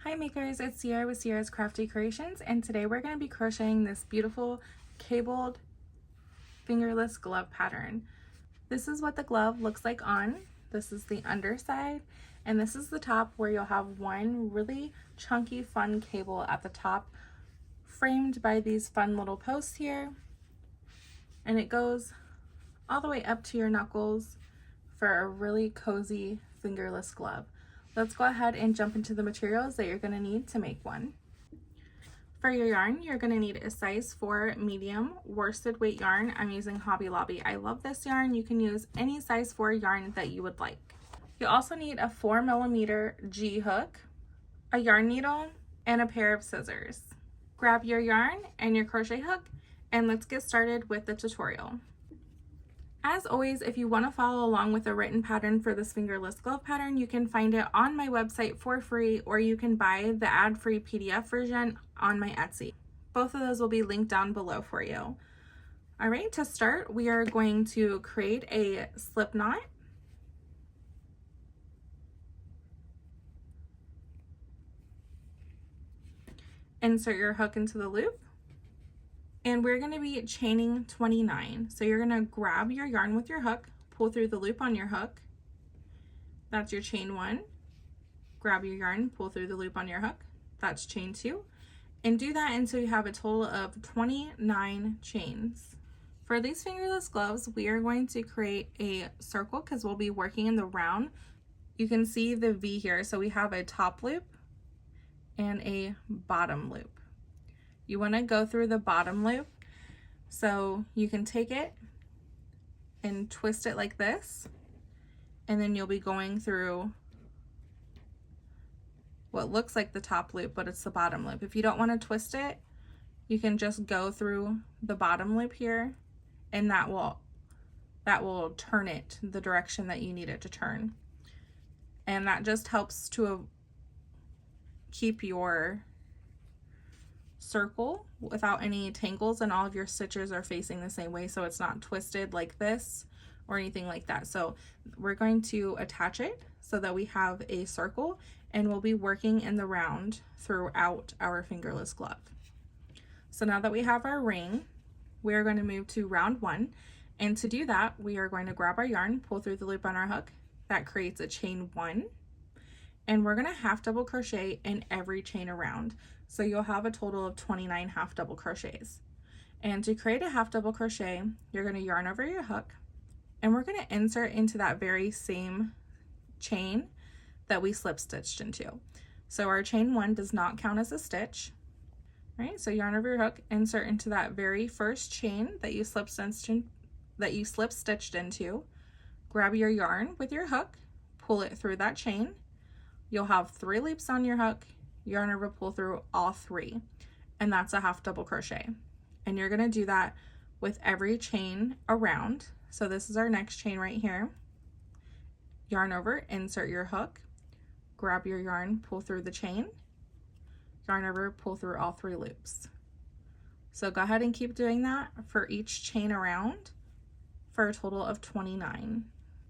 Hi makers, it's Sierra with Sierra's Crafty Creations, and today we're going to be crocheting this beautiful cabled fingerless glove pattern. This is what the glove looks like on. This is the underside, and this is the top where you'll have one really chunky fun cable at the top framed by these fun little posts here, and it goes all the way up to your knuckles for a really cozy fingerless glove. Let's go ahead and jump into the materials that you're going to need to make one. For your yarn, you're going to need a size 4 medium worsted weight yarn. I'm using Hobby Lobby. I love this yarn. You can use any size 4 yarn that you would like. You also need a 4mm G hook, a yarn needle, and a pair of scissors. Grab your yarn and your crochet hook, and let's get started with the tutorial. As always, if you want to follow along with a written pattern for this fingerless glove pattern, you can find it on my website for free, or you can buy the ad-free PDF version on my Etsy. Both of those will be linked down below for you. All right, to start, we are going to create a slip knot. Insert your hook into the loop. And we're going to be chaining 29. So you're going to grab your yarn with your hook, pull through the loop on your hook. That's your chain 1. Grab your yarn, pull through the loop on your hook. That's chain 2. And do that until you have a total of 29 chains. For these fingerless gloves, we are going to create a circle because we'll be working in the round. You can see the V here. So we have a top loop and a bottom loop. You want to go through the bottom loop, so you can take it and twist it like this, and then you'll be going through what looks like the top loop, but it's the bottom loop. If you don't want to twist it, you can just go through the bottom loop here, and that will turn it the direction that you need it to turn. And that just helps to keep your circle without any tangles, and all of your stitches are facing the same way, so it's not twisted like this or anything like that. So we're going to attach it so that we have a circle, and we'll be working in the round throughout our fingerless glove. So now that we have our ring, we're going to move to round 1, and to do that we are going to grab our yarn, pull through the loop on our hook. That creates a chain 1, and we're going to half double crochet in every chain around. So you'll have a total of 29 half double crochets. And to create a half double crochet, you're going to yarn over your hook, and we're going to insert into that very same chain that we slip stitched into. So our chain 1 does not count as a stitch, right? So yarn over your hook, insert into that very first chain that you slip stitched into, grab your yarn with your hook, pull it through that chain. You'll have 3 loops on your hook, yarn over, pull through all 3, and that's a half double crochet. And you're going to do that with every chain around. So this is our next chain right here. Yarn over, insert your hook, grab your yarn, pull through the chain, yarn over, pull through all 3 loops. So go ahead and keep doing that for each chain around for a total of 29.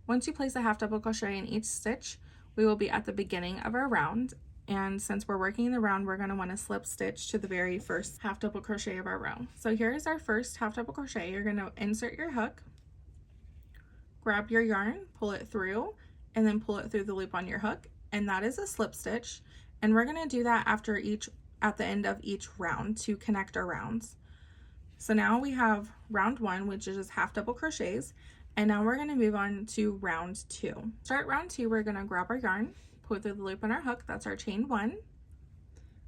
Once you place a half double crochet in each stitch, we will be at the beginning of our round, and since we're working in the round, we're going to want to slip stitch to the very first half double crochet of our row. So here's our first half double crochet. You're going to insert your hook, grab your yarn, pull it through, and then pull it through the loop on your hook, and that is a slip stitch. And we're going to do that at the end of each round to connect our rounds. So now we have round 1, which is just half double crochets. And now we're going to move on to round 2. Start round 2, we're going to grab our yarn, pull through the loop on our hook, that's our chain 1.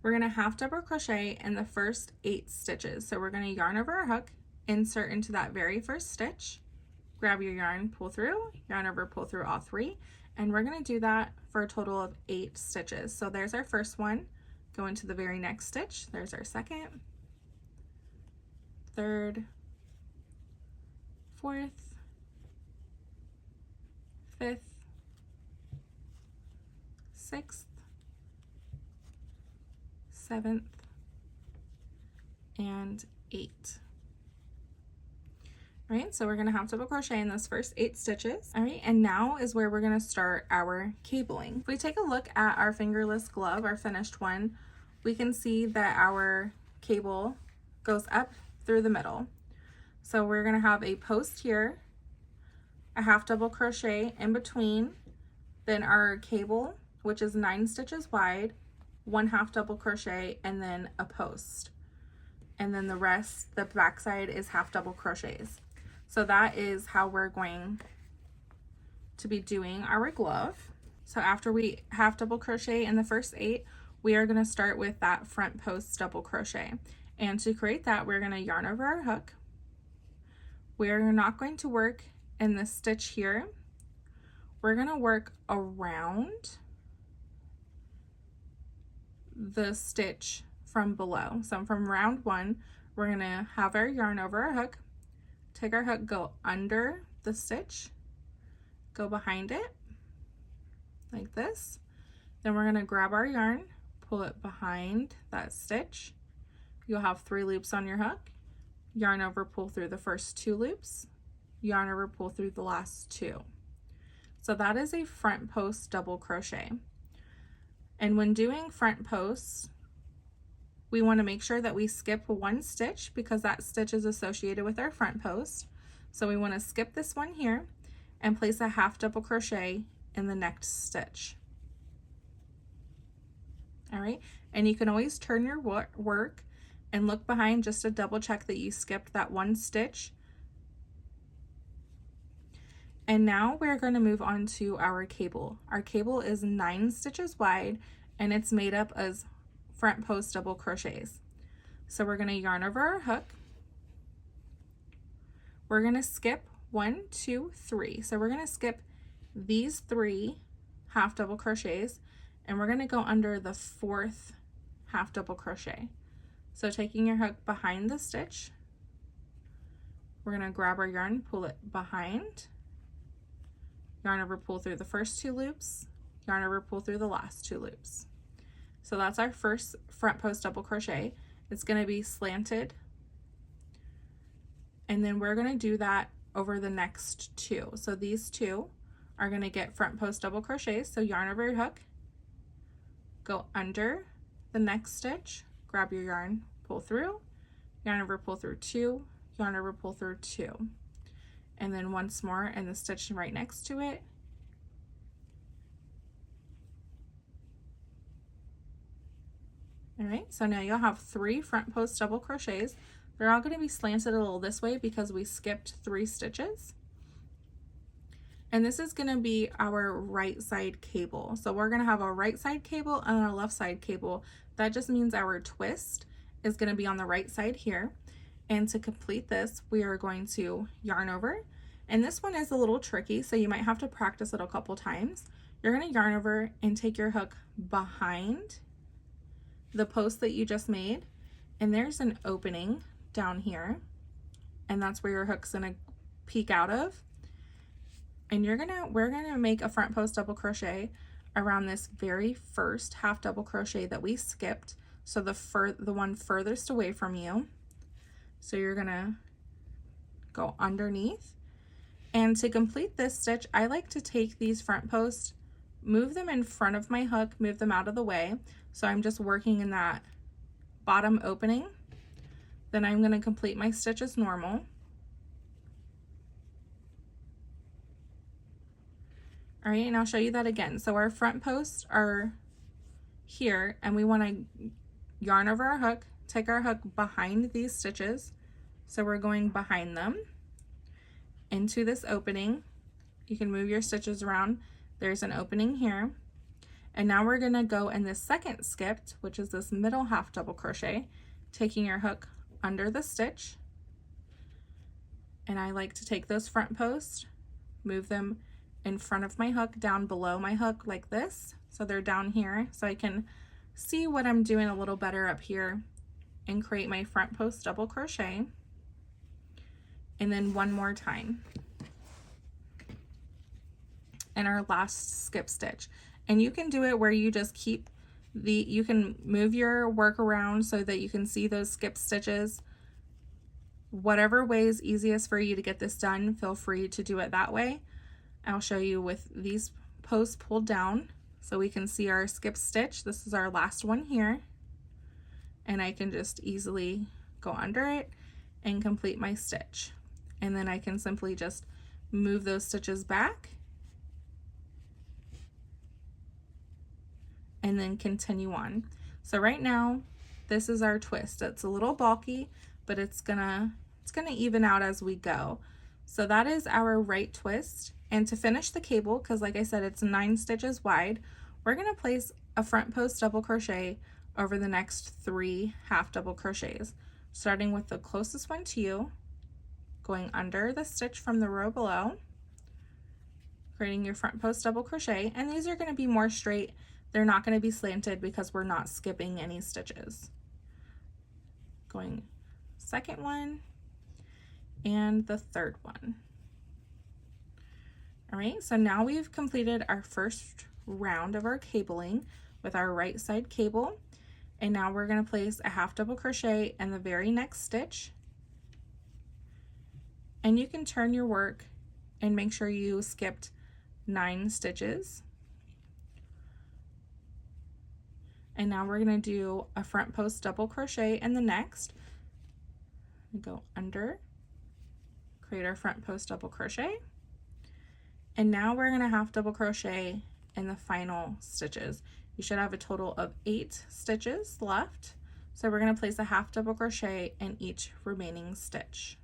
We're going to half double crochet in the first 8 stitches. So we're going to yarn over our hook, insert into that very first stitch, grab your yarn, pull through, yarn over, pull through all 3, and we're going to do that for a total of 8 stitches. So there's our first one, go into the very next stitch, there's our second, third, fourth, 5th, 6th, 7th, and 8th. All right, so we're gonna half double crochet in those first 8 stitches. All right, and now is where we're gonna start our cabling. If we take a look at our fingerless glove, our finished one, we can see that our cable goes up through the middle. So we're gonna have a post here, a half double crochet in between, then our cable, which is 9 stitches wide, 1 half double crochet, and then a post. And then the rest, the back side, is half double crochets. So that is how we're going to be doing our glove. So after we half double crochet in the first 8, we are going to start with that front post double crochet. And to create that, we're going to yarn over our hook. We're not going to work in this stitch here. We're going to work around the stitch from below. So from round 1, we're going to have our yarn over our hook, take our hook, go under the stitch, go behind it like this. Then we're going to grab our yarn, pull it behind that stitch. You'll have 3 loops on your hook, yarn over, pull through the first 2 loops, yarn over, pull through the last 2. So that is a front post double crochet. And when doing front posts, we want to make sure that we skip 1 stitch because that stitch is associated with our front post. So we want to skip this one here and place a half double crochet in the next stitch. All right, and you can always turn your work and look behind just to double check that you skipped that 1 stitch. And now we're going to move on to our cable. Our cable is 9 stitches wide and it's made up as front post double crochets. So we're going to yarn over our hook. We're going to skip 1, 2, 3. So we're going to skip these 3 half double crochets and we're going to go under the 4th half double crochet. So taking your hook behind the stitch, we're going to grab our yarn, pull it behind, yarn over, pull through the first 2 loops, yarn over, pull through the last 2 loops. So that's our first front post double crochet. It's going to be slanted, and then we're going to do that over the next 2. So these 2 are going to get front post double crochets. So yarn over your hook, go under the next stitch, grab your yarn, pull through, yarn over, pull through 2, yarn over, pull through 2, and then once more in the stitch right next to it. All right, so now you'll have 3 front post double crochets. They're all going to be slanted a little this way because we skipped 3 stitches. And this is going to be our right side cable. So we're going to have a right side cable and a left side cable. That just means our twist is going to be on the right side here. And to complete this, we are going to yarn over. And this one is a little tricky, so you might have to practice it a couple times. You're going to yarn over and take your hook behind the post that you just made, and there's an opening down here, and that's where your hook's gonna peek out of. And we're gonna make a front post double crochet around this very first half double crochet that we skipped, so the one furthest away from you. So you're gonna go underneath, and to complete this stitch, I like to take these front posts, move them in front of my hook, move them out of the way. So I'm just working in that bottom opening. Then I'm going to complete my stitch as normal. All right, and I'll show you that again. So our front posts are here, and we want to yarn over our hook, take our hook behind these stitches. So we're going behind them into this opening. You can move your stitches around. There's an opening here. And now we're going to go in this second skip, which is this middle half double crochet, taking your hook under the stitch. And I like to take those front posts, move them in front of my hook, down below my hook like this. So they're down here, so I can see what I'm doing a little better up here and create my front post double crochet. And then one more time. And our last skip stitch. And you can do it where you just keep you can move your work around so that you can see those skip stitches. Whatever way is easiest for you to get this done, feel free to do it that way. I'll show you with these posts pulled down so we can see our skip stitch. This is our last one here, and I can just easily go under it and complete my stitch. And then I can simply just move those stitches back and then continue on. So right now, this is our twist. It's a little bulky, but it's gonna even out as we go. So that is our right twist. And to finish the cable, because like I said, it's 9 stitches wide, we're gonna place a front post double crochet over the next 3 half double crochets, starting with the closest one to you, going under the stitch from the row below, creating your front post double crochet. And these are going to be more straight. They're not going to be slanted because we're not skipping any stitches. Going second one and the third one. All right, so now we've completed our first round of our cabling with our right side cable. And now we're going to place a half double crochet in the very next stitch. And you can turn your work and make sure you skipped 9 stitches. And now we're going to do a front post double crochet in the next. Go under, create our front post double crochet. And now we're going to half double crochet in the final stitches. You should have a total of 8 stitches left. So we're going to place a half double crochet in each remaining stitch.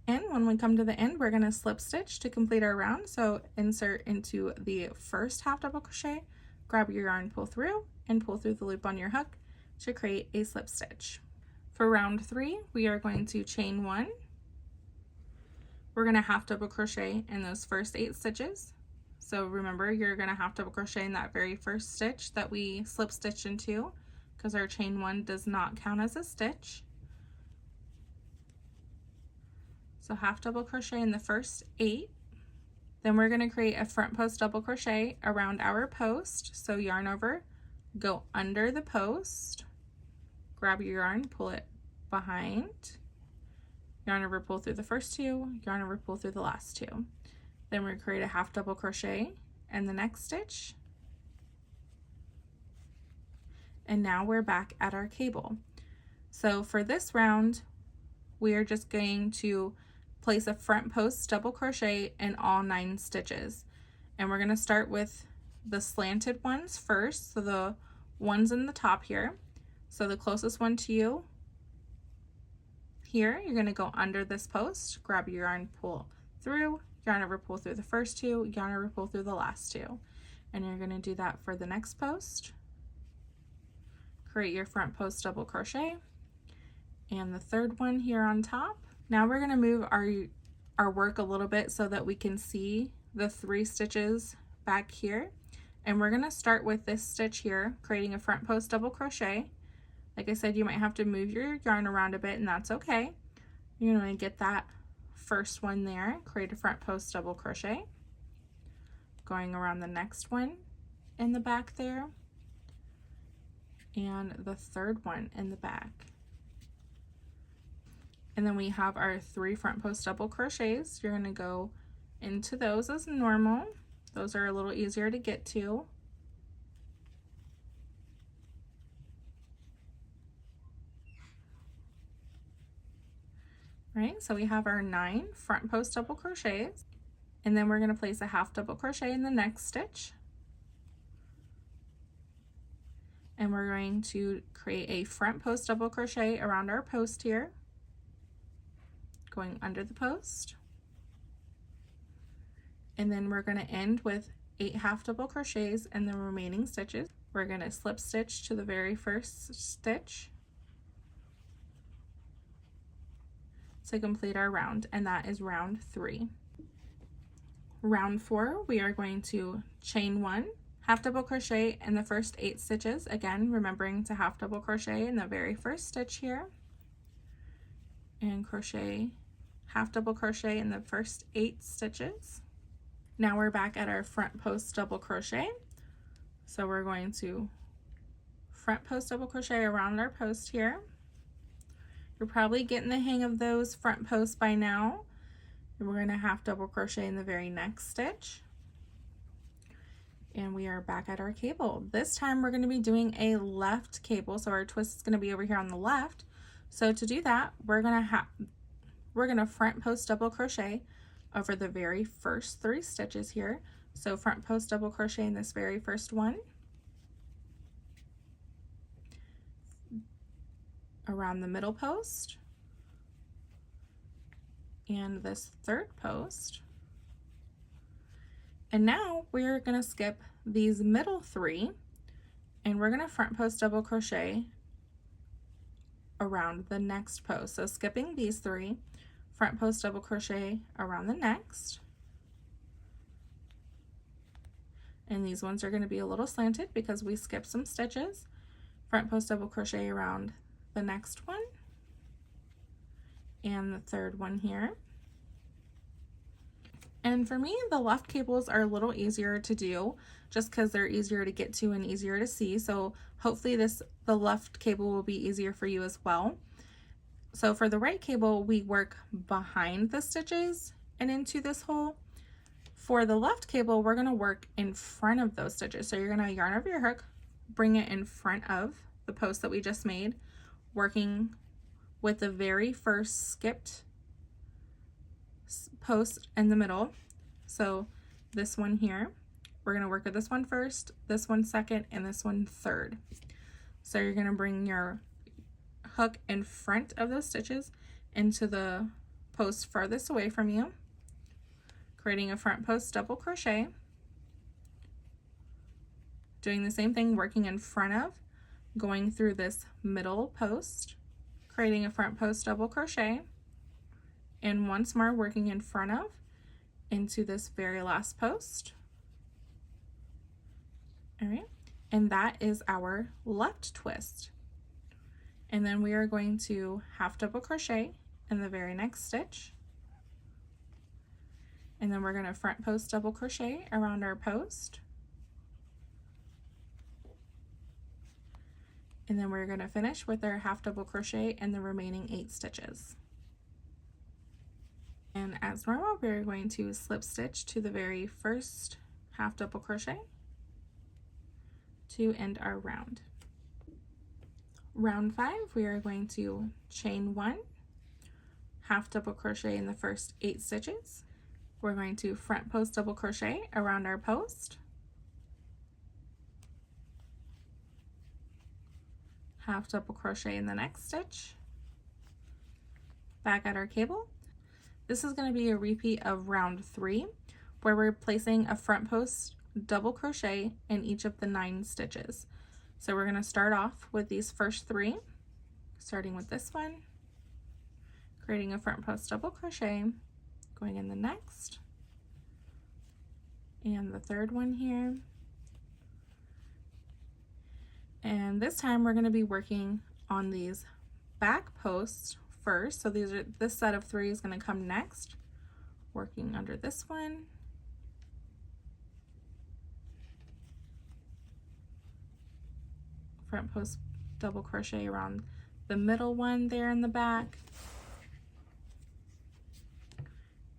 And when we come to the end, we're going to slip stitch to complete our round. So insert into the first half double crochet, grab your yarn, pull through, and pull through the loop on your hook to create a slip stitch. For round 3, we are going to chain 1. We're going to half double crochet in those first 8 stitches. So remember, you're going to half double crochet in that very first stitch that we slip stitched into, because our chain 1 does not count as a stitch. So half double crochet in the first 8. Then we're going to create a front post double crochet around our post. So yarn over, go under the post, grab your yarn, pull it behind, yarn over, pull through the first 2, yarn over, pull through the last 2. Then we're going to create a half double crochet in the next stitch. And now we're back at our cable. So for this round, we are just going to place a front post double crochet in all 9 stitches. And we're going to start with the slanted ones first, so the ones in the top here. So the closest one to you here, you're going to go under this post, grab your yarn, pull through, yarn over, pull through the first 2, yarn over, pull through the last 2. And you're going to do that for the next post. Create your front post double crochet and the third one here on top. Now we're going to move our work a little bit so that we can see the 3 stitches back here. And we're going to start with this stitch here, creating a front post double crochet. Like I said, you might have to move your yarn around a bit, and that's okay. You're going to get that first one there, create a front post double crochet, going around the next one in the back there, and the third one in the back. And then we have our 3 front post double crochets. You're going to go into those as normal. Those are a little easier to get to. Right, so we have our 9 front post double crochets, and then we're going to place a half double crochet in the next stitch. And we're going to create a front post double crochet around our post here, going under the post. And then we're going to end with 8 half double crochets in the remaining stitches. We're going to slip stitch to the very first stitch to complete our round, and that is round 3. Round 4, we are going to chain 1, half double crochet in the first 8 stitches, again remembering to half double crochet in the very first stitch here, and crochet, half double crochet in the first 8 stitches. Now we're back at our front post double crochet, so we're going to front post double crochet around our post here, You're probably getting the hang of those front posts by now. And we're going to half double crochet in the very next stitch. And we are back at our cable. This time we're going to be doing a left cable, so our twist is going to be over here on the left. So to do that, we're going to front post double crochet over the very first 3 stitches here. So front post double crochet in this very first one, around the middle post, and this 3rd post. And now we're going to skip these middle 3 and we're going to front post double crochet around the next post. So skipping these 3, front post double crochet around the next. And these ones are going to be a little slanted because we skipped some stitches. Front post double crochet around the next one and the 3rd one here. And for me, the left cables are a little easier to do just because they're easier to get to and easier to see. So hopefully the left cable will be easier for you as well. So for the right cable, we work behind the stitches and into this hole. For the left cable, we're going to work in front of those stitches. So you're going to yarn over your hook, bring it in front of the post that we just made, working with the very first skipped post in the middle. So this one here, we're going to work with this one first, this one second, and this one third. So you're going to bring your hook in front of those stitches into the post farthest away from you, creating a front post double crochet, doing the same thing, working in front of, going through this middle post, creating a front post double crochet, and once more working in front of into this very last post. All right, and that is our left twist. And then we are going to half double crochet in the very next stitch, and then we're going to front post double crochet around our post, and then we're going to finish with our half double crochet in the remaining 8 stitches. And as normal, we're going to slip stitch to the very first half double crochet to end our round. Round 5, we are going to chain 1, half double crochet in the first 8 stitches. We're going to front post double crochet around our post, half double crochet in the next stitch, back at our cable. This is going to be a repeat of round 3, where we're placing a front post double crochet in each of the 9 stitches. So we're going to start off with these first 3, starting with this one, creating a front post double crochet, going in the next, and the 3rd one here. And this time we're going to be working on these back posts first. So this set of 3 is going to come next, working under this one, front post double crochet around the middle one there in the back,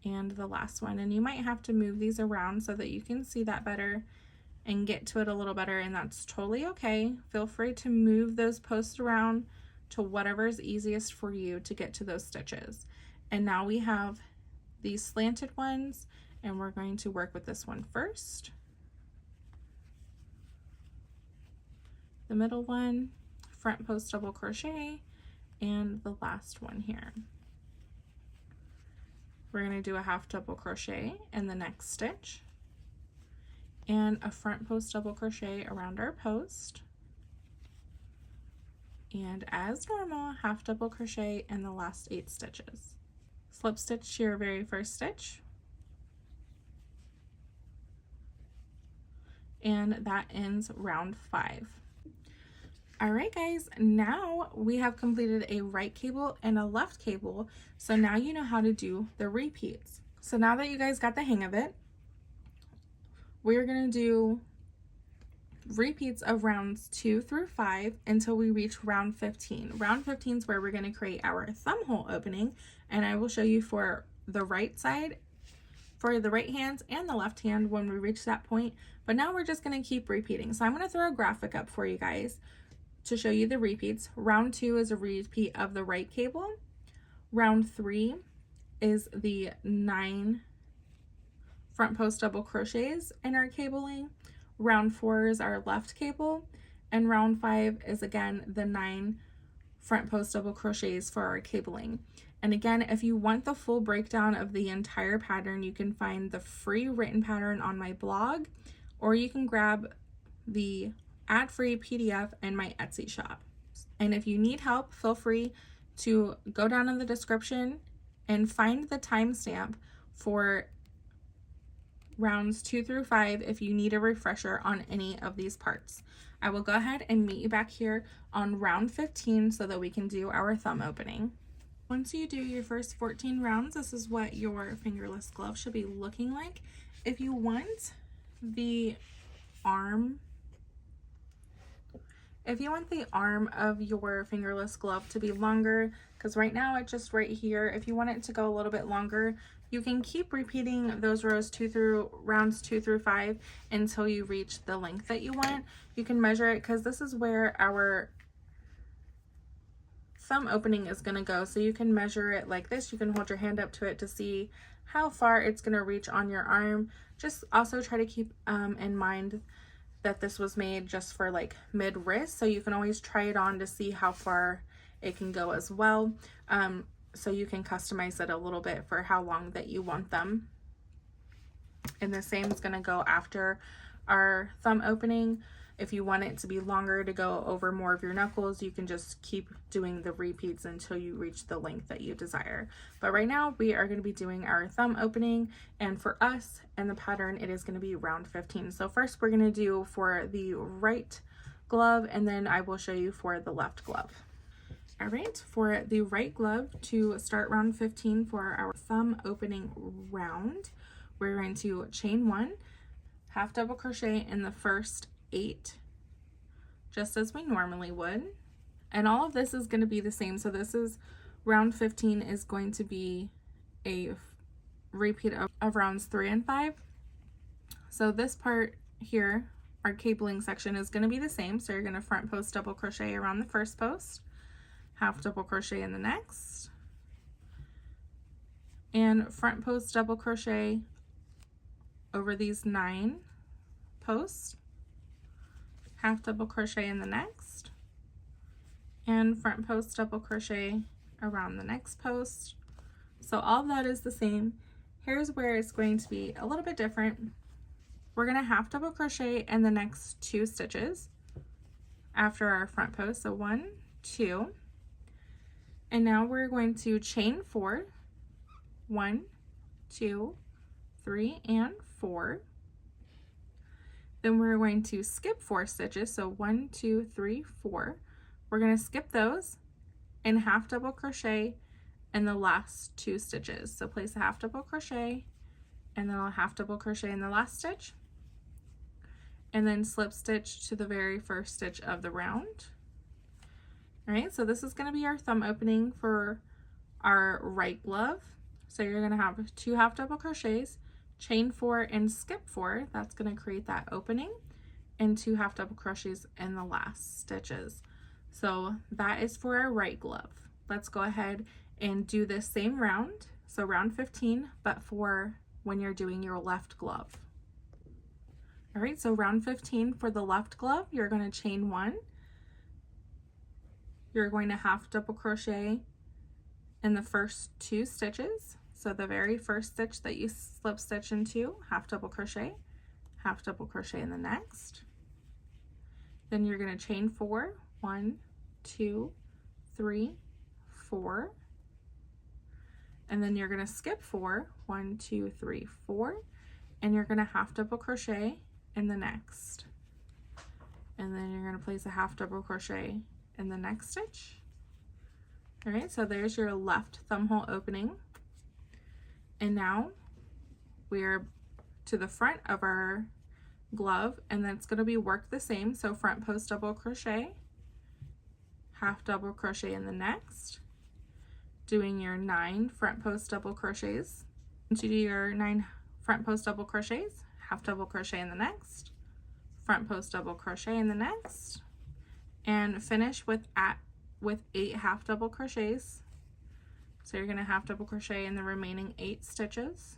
and the last one. And you might have to move these around so that you can see that better and get to it a little better, and that's totally okay. Feel free to move those posts around to whatever is easiest for you to get to those stitches. And now we have these slanted ones, and we're going to work with this one first, the middle one, front post double crochet, and the last one here. We're going to do a half double crochet in the next stitch and a front post double crochet around our post, and as normal, half double crochet in the last 8 stitches. Slip stitch to your very first stitch, and that ends round 5. All right guys, now we have completed a right cable and a left cable, so now you know how to do the repeats. So now that you guys got the hang of it, we're gonna do repeats of rounds 2 through 5 until we reach round 15. Round 15 is where we're going to create our thumb hole opening, and I will show you for the right side, for the right hand and the left hand when we reach that point. But now we're just going to keep repeating. So I'm going to throw a graphic up for you guys to show you the repeats. Round 2 is a repeat of the right cable. Round 3 is the 9 front post double crochets in our cabling. Round 4 is our left cable, and round 5 is again the 9 front post double crochets for our cabling. And again, if you want the full breakdown of the entire pattern, you can find the free written pattern on my blog, or you can grab the ad-free PDF in my Etsy shop. And if you need help, feel free to go down in the description and find the timestamp for rounds 2 through 5 if you need a refresher on any of these parts. I will go ahead and meet you back here on round 15 so that we can do our thumb opening. Once you do your first 14 rounds, this is what your fingerless glove should be looking like. If you want the arm of your fingerless glove to be longer, because right now it's just right here, if you want it to go a little bit longer, you can keep repeating those rounds 2 through 5 until you reach the length that you want. You can measure it, because this is where our thumb opening is going to go, so you can measure it like this. You can hold your hand up to it to see how far it's going to reach on your arm. Just also try to keep in mind that this was made just for like mid wrist, so you can always try it on to see how far it can go as well, so you can customize it a little bit for how long that you want them. And the same is going to go after our thumb opening. If you want it to be longer to go over more of your knuckles, you can just keep doing the repeats until you reach the length that you desire. But right now we are going to be doing our thumb opening, and for us and the pattern, it is going to be round 15. So first we're going to do for the right glove, and then I will show you for the left glove. All right, for the right glove, to start round 15 for our thumb opening round, we're going to chain 1, half double crochet in the first 8, just as we normally would. And all of this is going to be the same. So this is round 15 is going to be a repeat of rounds 3 and 5. So this part here, our cabling section, is going to be the same. So you're going to front post double crochet around the first post, half double crochet in the next, and front post double crochet over these 9 posts, half double crochet in the next, and front post double crochet around the next post. So all of that is the same. Here's where it's going to be a little bit different. We're going to half double crochet in the next 2 stitches after our front post. So 1, 2, and now we're going to chain 4, 1, 2, 3, and 4. Then we're going to skip 4 stitches, so 1, 2, 3, 4. We're going to skip those and half double crochet in the last 2 stitches. So place a half double crochet, and then I'll half double crochet in the last stitch, and then slip stitch to the very first stitch of the round. All right, so this is going to be our thumb opening for our right glove. So you're going to have 2 half double crochets, chain 4 and skip 4. That's going to create that opening, and 2 half double crochets in the last stitches. So that is for our right glove. Let's go ahead and do this same round, so round 15, but for when you're doing your left glove. All right, so round 15 for the left glove, you're going to chain 1, you're going to half double crochet in the first 2 stitches. So the very first stitch that you slip stitch into, half double crochet in the next. Then you're going to chain 4, 1, 2, 3, 4. And then you're going to skip 4, 1, 2, 3, 4. And you're going to half double crochet in the next. And then you're going to place a half double crochet in the next stitch. All right, so there's your left thumb hole opening. And now we're to the front of our glove, and then it's going to be work the same. So front post double crochet, half double crochet in the next, doing your 9 front post double crochets. Once you do your 9 front post double crochets, half double crochet in the next, front post double crochet in the next, and finish with 8 half double crochets. So you're going to half double crochet in the remaining 8 stitches,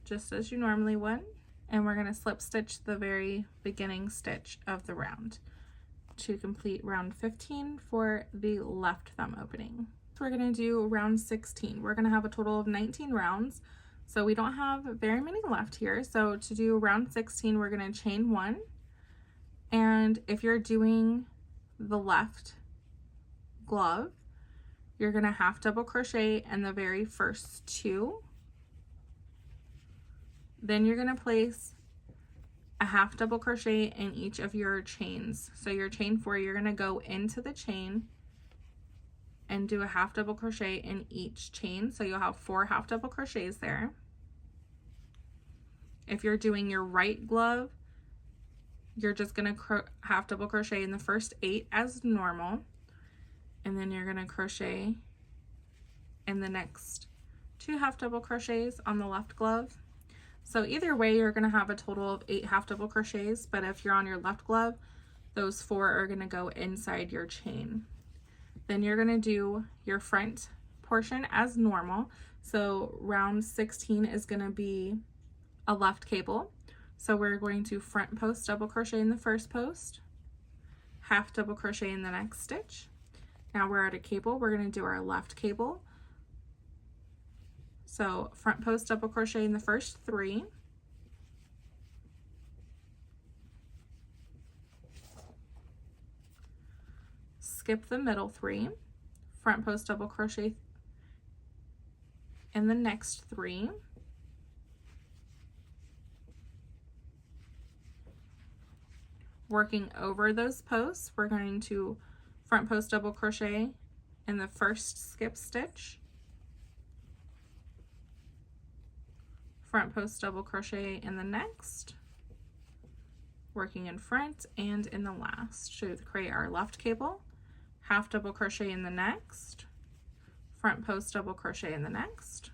just as you normally would. And we're going to slip stitch the very beginning stitch of the round to complete round 15 for the left thumb opening. So we're going to do round 16. We're going to have a total of 19 rounds, so we don't have very many left here. So to do round 16, we're going to chain 1, and if you're doing the left glove, you're going to half double crochet in the very first 2. Then you're going to place a half double crochet in each of your chains. So your chain 4, you're going to go into the chain and do a half double crochet in each chain. So you'll have 4 half double crochets there. If you're doing your right glove, you're just going to half double crochet in the first 8 as normal. And then you're going to crochet in the next 2 half double crochets on the left glove. So either way, you're going to have a total of 8 half double crochets, but if you're on your left glove, those 4 are going to go inside your chain. Then you're going to do your front portion as normal. So round 16 is going to be a left cable. So we're going to front post double crochet in the first post, half double crochet in the next stitch. Now we're at a cable, we're going to do our left cable. So front post double crochet in the first 3, skip the middle 3, front post double crochet in the next 3, working over those posts, we're going to front post double crochet in the first skip stitch, front post double crochet in the next, working in front and in the last to create our left cable, half double crochet in the next, front post double crochet in the next.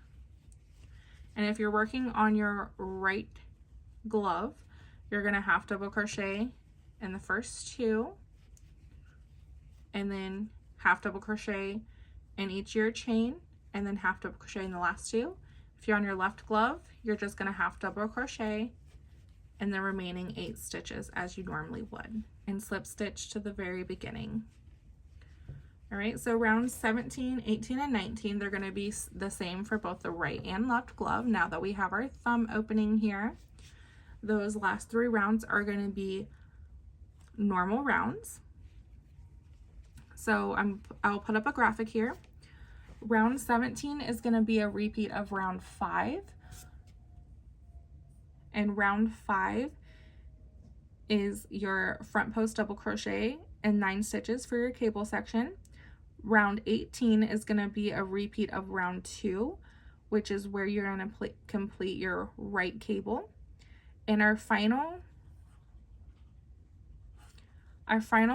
And if you're working on your right glove, you're going to half double crochet in the first 2, and then half double crochet in each of your chain, and then half double crochet in the last 2. If you're on your left glove, you're just going to half double crochet in the remaining 8 stitches as you normally would, and slip stitch to the very beginning. All right, so rounds 17, 18, and 19, they're going to be the same for both the right and left glove. Now that we have our thumb opening here, those last 3 rounds are going to be normal rounds. So I'll put up a graphic here. Round 17 is going to be a repeat of round 5, and round 5 is your front post double crochet and 9 stitches for your cable section. Round 18 is going to be a repeat of round 2, which is where you're going to complete your right cable. And our final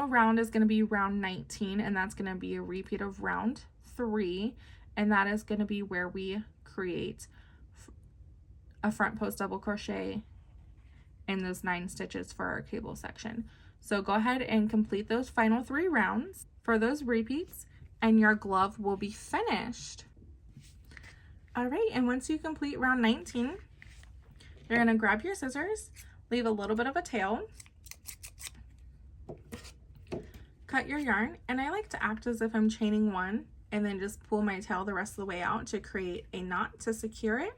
round is going to be round 19, and that's going to be a repeat of round 3, and that is going to be where we create a front post double crochet in those 9 stitches for our cable section. So go ahead and complete those final 3 rounds for those repeats, and your glove will be finished. All right, and once you complete round 19, you're going to grab your scissors, leave a little bit of a tail, cut your yarn, and I like to act as if I'm chaining 1 and then just pull my tail the rest of the way out to create a knot to secure it.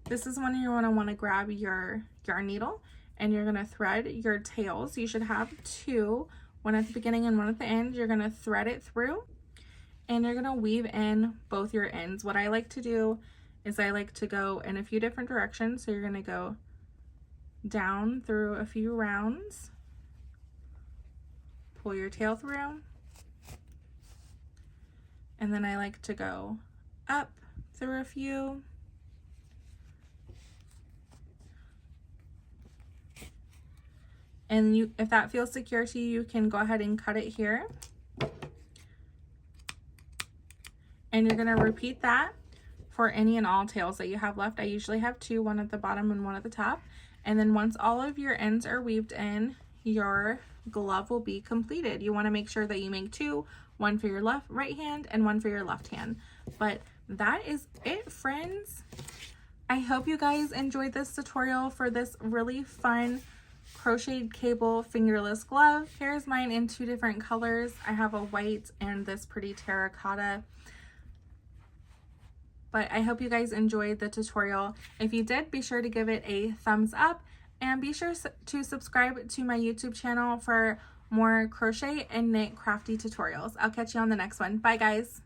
This is when you're going to want to grab your yarn needle, and you're going to thread your tails. You should have 2, one at the beginning and one at the end. You're going to thread it through, and you're going to weave in both your ends. What I like to do is I like to go in a few different directions. So you're going to go down through a few rounds, pull your tail through, and then I like to go up through a few, And you, if that feels secure to you, you can go ahead and cut it here. And you're gonna repeat that for any and all tails that you have left. I usually have two, one at the bottom and one at the top. And then once all of your ends are weaved in, your glove will be completed. You want to make sure that you make two, one for your right hand and one for your left hand. But that is it, friends. I hope you guys enjoyed this tutorial for this really fun crocheted cable fingerless glove. Here's mine in two different colors. I have a white and this pretty terracotta. But I hope you guys enjoyed the tutorial. If you did, be sure to give it a thumbs up and be sure to subscribe to my YouTube channel for more crochet and knit crafty tutorials. I'll catch you on the next one. Bye guys.